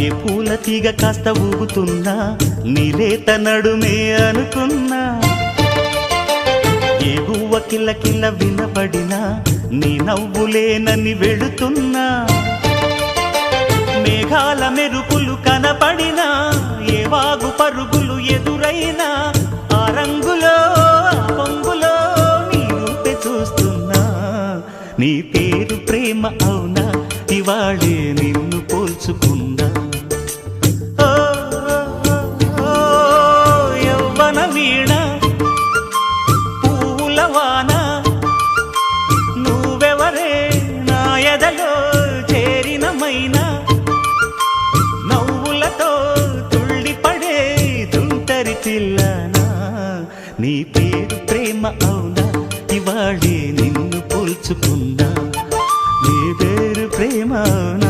ఏ పూల తీగ కాస్త ఊగుతున్నా నీలేత నడుమే అనుకున్నా ఏ గువ్వ కిల్ల కిల్ల వినపడినా నీ నవ్వులేనని వెళుతున్నా మేఘాల మెరుపులు కనపడినా ఏ వాగు పరుగులు ఎదురైనా ఆ రంగులో ఆ పొంగులో నీ రూపే చూస్తున్నా నీ పేరు ప్రేమ అవునా ఇవాళే నిన్ను పోల్చుకున్నా యవ్వన వీణ పూల వాన నువ్వెవరే నా ఎదలో చేరిన మైనా నవ్వులతో తుళ్ళిపడే తుంటరి పిల్లనా నీ పేరు ప్రేమ అవునా ఇవాళే నిన్ను పోల్చుకున్నా నీ పేరు ప్రేమ అవునా